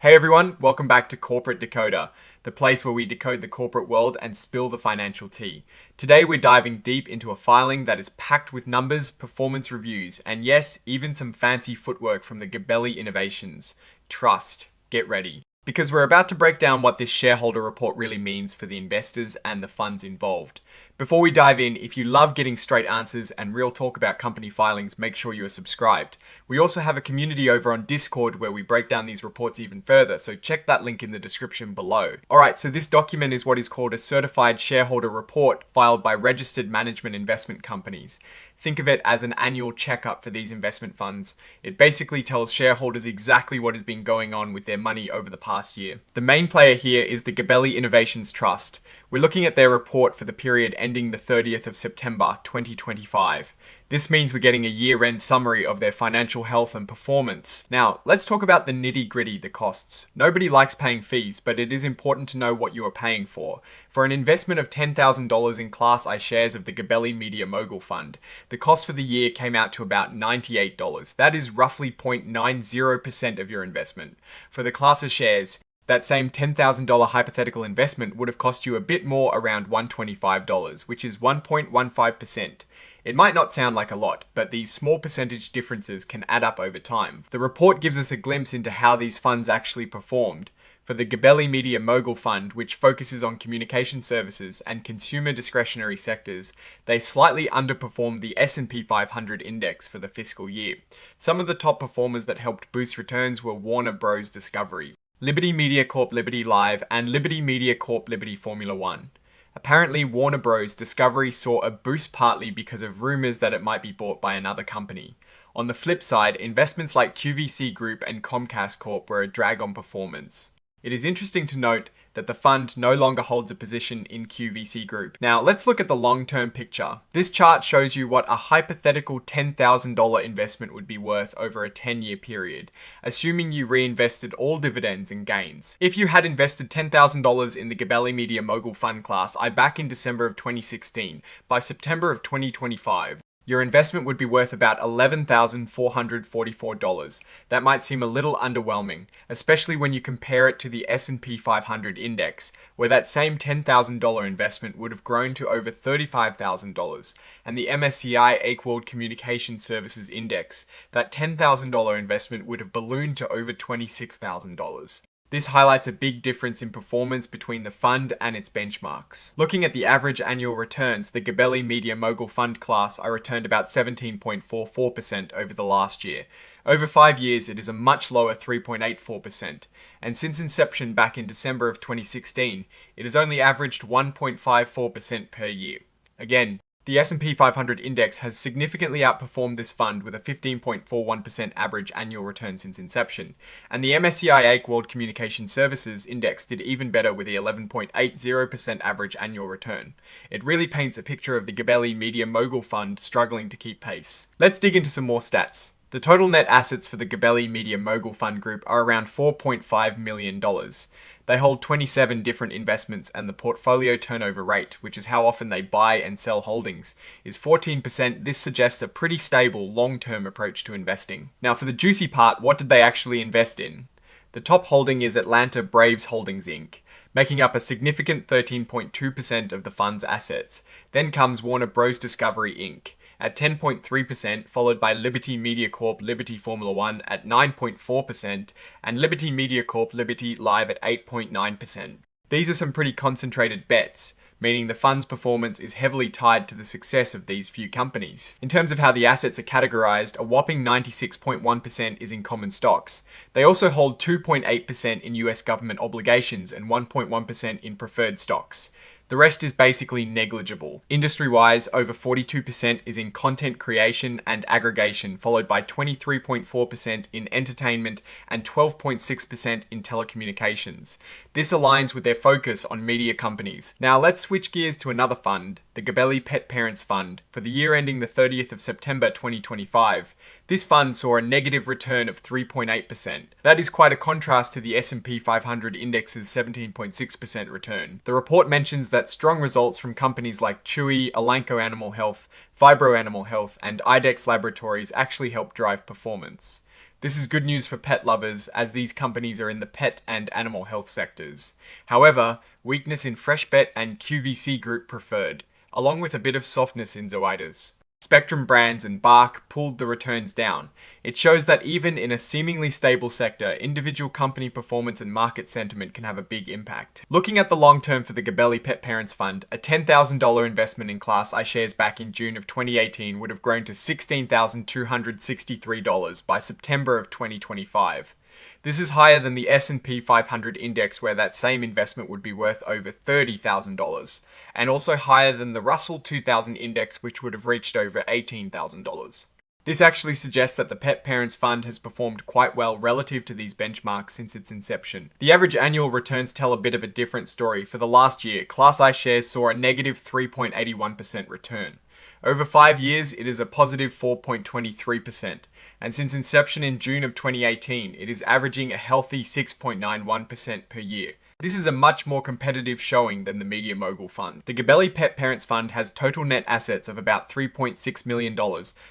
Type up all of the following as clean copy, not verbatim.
Hey everyone, welcome back to Corporate Decoder, the place where we decode the corporate world and spill the financial tea. Today we're diving deep into a filing that is packed with numbers, performance reviews, and yes, even some fancy footwork from the Gabelli innovations. Trust. Get ready. Because we're about to break down what this shareholder report really means for the investors and the funds involved. Before we dive in, if you love getting straight answers and real talk about company filings, make sure you are subscribed. We also have a community over on Discord where we break down these reports even further, so check that link in the description below. Alright, so this document is what is called a certified shareholder report filed by registered management investment companies. Think of it as an annual checkup for these investment funds. It basically tells shareholders exactly what has been going on with their money over the past year. The main player here is the Gabelli Innovations Trust. We're looking at their report for the period ending the 30th of September 2025. This means we're getting a year-end summary of their financial health and performance. Now, let's talk about the nitty-gritty, the costs. Nobody likes paying fees, but it is important to know what you are paying for. For an investment of $10,000 in Class I shares of the Gabelli Media Mogul Fund, the cost for the year came out to about $98. That is roughly 0.90% of your investment. For the Class I shares, that same $10,000 hypothetical investment would have cost you a bit more, around $125, which is 1.15%. It might not sound like a lot, but these small percentage differences can add up over time. The report gives us a glimpse into how these funds actually performed. For the Gabelli Media Mogul Fund, which focuses on communication services and consumer discretionary sectors, they slightly underperformed the S&P 500 index for the fiscal year. Some of the top performers that helped boost returns were Warner Bros. Discovery, Liberty Media Corp. Liberty Live, and Liberty Media Corp. Liberty Formula One. Apparently, Warner Bros. Discovery saw a boost partly because of rumors that it might be bought by another company. On the flip side, investments like QVC Group and Comcast Corp. Were a drag on performance. It is interesting to note that the fund no longer holds a position in QVC Group. Now, let's look at the long-term picture. This chart shows you what a hypothetical $10,000 investment would be worth over a 10-year period, assuming you reinvested all dividends and gains. If you had invested $10,000 in the Gabelli Media Mogul Fund class back in December of 2016, by September of 2025, your investment would be worth about $11,444. That might seem a little underwhelming, especially when you compare it to the S&P 500 index, where that same $10,000 investment would have grown to over $35,000, and the MSCI AQUE World Communication Services Index, that $10,000 investment would have ballooned to over $26,000. This highlights a big difference in performance between the fund and its benchmarks. Looking at the average annual returns, the Gabelli Media Mogul Fund class are returned about 17.44% over the last year. Over 5 years, it is a much lower 3.84%. And since inception back in December of 2016, it has only averaged 1.54% per year. Again, the S&P 500 index has significantly outperformed this fund with a 15.41% average annual return since inception, and the MSCI AQUE World Communication Services Index did even better with a 11.80% average annual return. It really paints a picture of the Gabelli Media Mogul Fund struggling to keep pace. Let's dig into some more stats. The total net assets for the Gabelli Media Mogul Fund Group are around $4.5 million. They hold 27 different investments, and the portfolio turnover rate, which is how often they buy and sell holdings, is 14%. This suggests a pretty stable, long-term approach to investing. Now for the juicy part, what did they actually invest in? The top holding is Atlanta Braves Holdings Inc., making up a significant 13.2% of the fund's assets. Then comes Warner Bros. Discovery Inc. at 10.3%, followed by Liberty Media Corp. Liberty Formula One at 9.4%, and Liberty Media Corp. Liberty Live at 8.9%. These are some pretty concentrated bets, meaning the fund's performance is heavily tied to the success of these few companies. In terms of how the assets are categorized, a whopping 96.1% is in common stocks. They also hold 2.8% in US government obligations and 1.1% in preferred stocks. The rest is basically negligible. Industry-wise, over 42% is in content creation and aggregation, followed by 23.4% in entertainment and 12.6% in telecommunications. This aligns with their focus on media companies. Now let's switch gears to another fund, the Gabelli Pet Parents Fund, for the year ending the 30th of September 2025. This fund saw a negative return of 3.8%. That is quite a contrast to the S&P 500 index's 17.6% return. The report mentions that strong results from companies like Chewy, Elanco Animal Health, Phibro Animal Health, and IDEX Laboratories actually helped drive performance. This is good news for pet lovers, as these companies are in the pet and animal health sectors. However, weakness in Freshbet and QVC Group preferred, along with a bit of softness in Zoetis. Spectrum Brands and Bark pulled the returns down. It shows that even in a seemingly stable sector, individual company performance and market sentiment can have a big impact. Looking at the long term for the Gabelli Pet Parents Fund, a $10,000 investment in Class I shares back in June of 2018 would have grown to $16,263 by September of 2025. This is higher than the S&P 500 index, where that same investment would be worth over $30,000, and also higher than the Russell 2000 index, which would have reached over $18,000. This actually suggests that the Pet Parents Fund has performed quite well relative to these benchmarks since its inception. The average annual returns tell a bit of a different story. For the last year, Class I shares saw a negative 3.81% return. Over 5 years, it is a positive 4.23%, and since inception in June of 2018, it is averaging a healthy 6.91% per year. This is a much more competitive showing than the Media Mogul Fund. The Gabelli Pet Parents Fund has total net assets of about $3.6 million,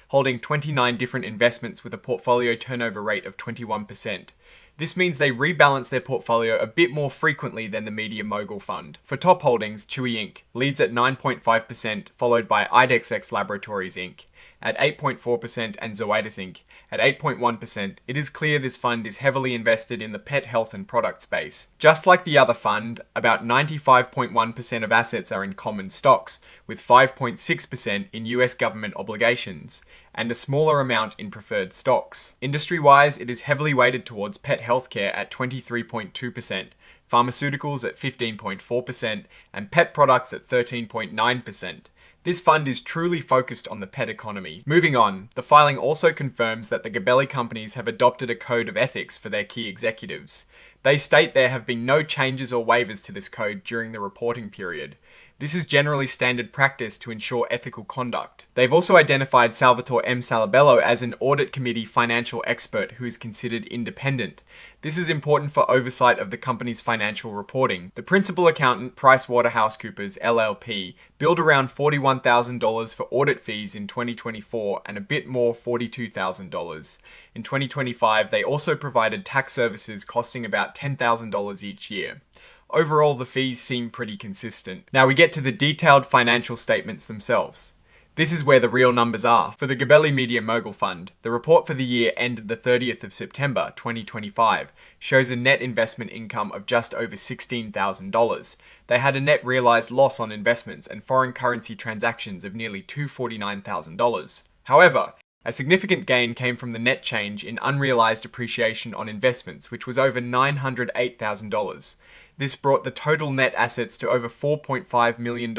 holding 29 different investments with a portfolio turnover rate of 21%. This means they rebalance their portfolio a bit more frequently than the Media Mogul Fund. For top holdings, Chewy Inc. leads at 9.5%, followed by IDEXX Laboratories Inc. at 8.4% and Zoetis Inc. at 8.1%. It is clear this fund is heavily invested in the pet health and product space. Just like the other fund, about 95.1% of assets are in common stocks, with 5.6% in US government obligations, and a smaller amount in preferred stocks. Industry-wise, it is heavily weighted towards pet healthcare at 23.2%, pharmaceuticals at 15.4%, and pet products at 13.9%. This fund is truly focused on the pet economy. Moving on, the filing also confirms that the Gabelli companies have adopted a code of ethics for their key executives. They state there have been no changes or waivers to this code during the reporting period. This is generally standard practice to ensure ethical conduct. They've also identified Salvatore M. Salabello as an audit committee financial expert who is considered independent. This is important for oversight of the company's financial reporting. The principal accountant, PricewaterhouseCoopers LLP, billed around $41,000 for audit fees in 2024 and a bit more, $42,000. In 2025, they also provided tax services costing about $10,000 each year. Overall, the fees seem pretty consistent. Now we get to the detailed financial statements themselves. This is where the real numbers are. For the Gabelli Media Mogul Fund, the report for the year ended the 30th of September 2025 shows a net investment income of just over $16,000. They had a net realized loss on investments and foreign currency transactions of nearly $249,000. However, a significant gain came from the net change in unrealized appreciation on investments, which was over $908,000. This brought the total net assets to over $4.5 million.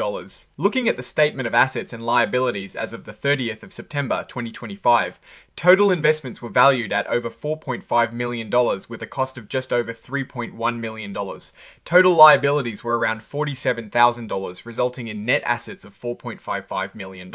Looking at the statement of assets and liabilities as of the 30th of September 2025, total investments were valued at over $4.5 million with a cost of just over $3.1 million. Total liabilities were around $47,000, resulting in net assets of $4.55 million.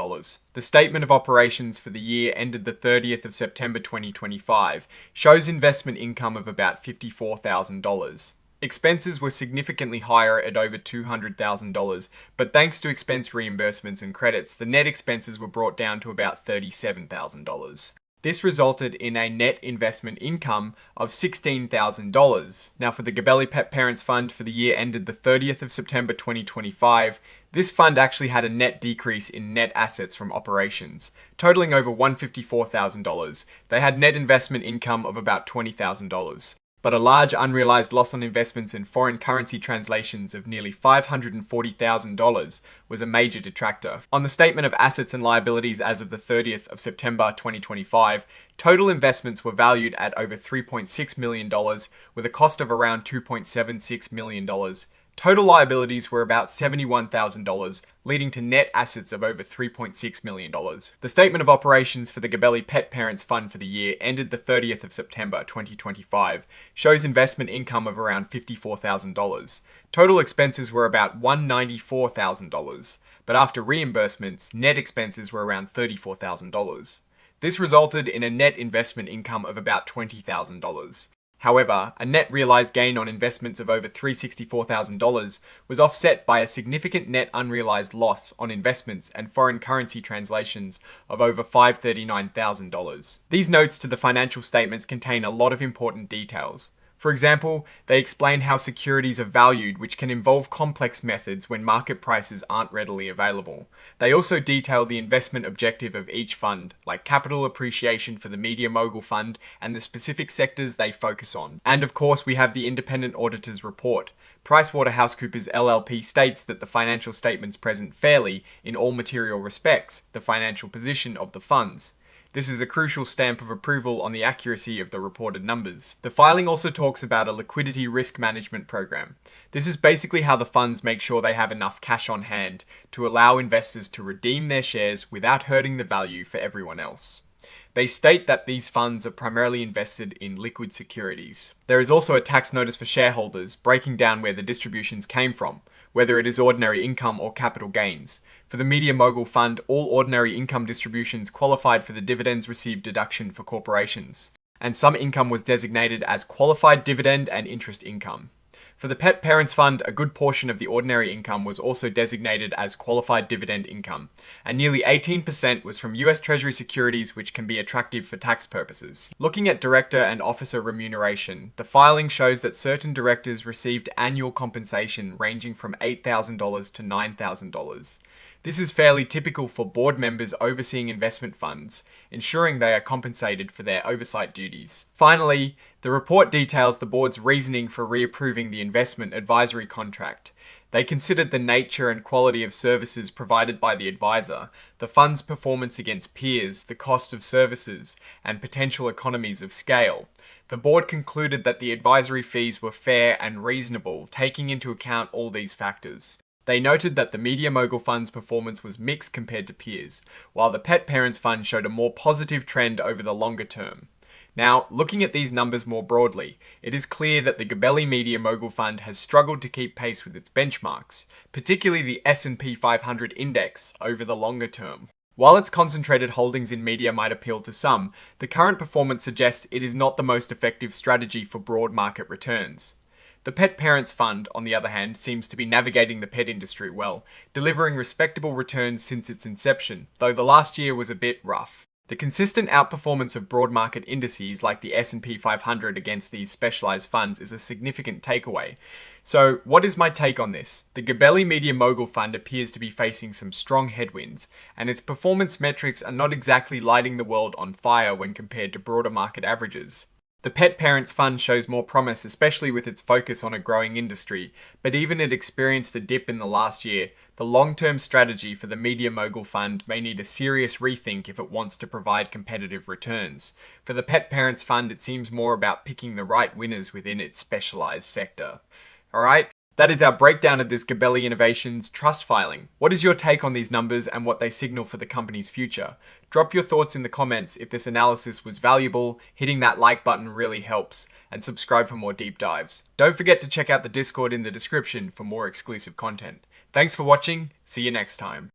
The statement of operations for the year ended the 30th of September 2025 shows investment income of about $54,000. Expenses were significantly higher at over $200,000, but thanks to expense reimbursements and credits, the net expenses were brought down to about $37,000. This resulted in a net investment income of $16,000. Now for the Gabelli Pet Parents Fund for the year ended the 30th of September 2025, this fund actually had a net decrease in net assets from operations, totaling over $154,000. They had net investment income of about $20,000. But a large unrealized loss on investments in foreign currency translations of nearly $540,000 was a major detractor. On the statement of assets and liabilities as of the 30th of September 2025, total investments were valued at over $3.6 million with a cost of around $2.76 million. Total liabilities were about $71,000, leading to net assets of over $3.6 million. The statement of operations for the Gabelli Pet Parents Fund for the year ended the 30th of September 2025 shows investment income of around $54,000. Total expenses were about $194,000, but after reimbursements, net expenses were around $34,000. This resulted in a net investment income of about $20,000. However, a net realized gain on investments of over $364,000 was offset by a significant net unrealized loss on investments and foreign currency translations of over $539,000. These notes to the financial statements contain a lot of important details. For example, they explain how securities are valued, which can involve complex methods when market prices aren't readily available. They also detail the investment objective of each fund, like capital appreciation for the Media Mogul Fund and the specific sectors they focus on. And of course, we have the independent auditor's report. PricewaterhouseCoopers LLP states that the financial statements present fairly, in all material respects, the financial position of the funds. This is a crucial stamp of approval on the accuracy of the reported numbers. The filing also talks about a liquidity risk management program. This is basically how the funds make sure they have enough cash on hand to allow investors to redeem their shares without hurting the value for everyone else. They state that these funds are primarily invested in liquid securities. There is also a tax notice for shareholders, breaking down where the distributions came from, whether it is ordinary income or capital gains. For the Media Mogul Fund, all ordinary income distributions qualified for the dividends received deduction for corporations, and some income was designated as qualified dividend and interest income. For the Pet Parents Fund, a good portion of the ordinary income was also designated as qualified dividend income, and nearly 18% was from US Treasury securities, which can be attractive for tax purposes. Looking at director and officer remuneration, the filing shows that certain directors received annual compensation ranging from $8,000 to $9,000. This is fairly typical for board members overseeing investment funds, ensuring they are compensated for their oversight duties. Finally, the report details the board's reasoning for reapproving the investment advisory contract. They considered the nature and quality of services provided by the advisor, the fund's performance against peers, the cost of services, and potential economies of scale. The board concluded that the advisory fees were fair and reasonable, taking into account all these factors. They noted that the Media Mogul Fund's performance was mixed compared to peers, while the Pet Parents Fund showed a more positive trend over the longer term. Now, looking at these numbers more broadly, it is clear that the Gabelli Media Mogul Fund has struggled to keep pace with its benchmarks, particularly the S&P 500 index, over the longer term. While its concentrated holdings in media might appeal to some, the current performance suggests it is not the most effective strategy for broad market returns. The Pet Parents Fund, on the other hand, seems to be navigating the pet industry well, delivering respectable returns since its inception, though the last year was a bit rough. The consistent outperformance of broad market indices like the S&P 500 against these specialized funds is a significant takeaway. So, what is my take on this? The Gabelli Media Mogul Fund appears to be facing some strong headwinds, and its performance metrics are not exactly lighting the world on fire when compared to broader market averages. The Pet Parents Fund shows more promise, especially with its focus on a growing industry, but even it experienced a dip in the last year. The long-term strategy for the Media Mogul Fund may need a serious rethink if it wants to provide competitive returns. For the Pet Parents Fund, it seems more about picking the right winners within its specialized sector. Alright, that is our breakdown of this Gabelli Innovations trust filing. What is your take on these numbers and what they signal for the company's future? Drop your thoughts in the comments. If this analysis was valuable, hitting that like button really helps, and subscribe for more deep dives. Don't forget to check out the Discord in the description for more exclusive content. Thanks for watching, see you next time.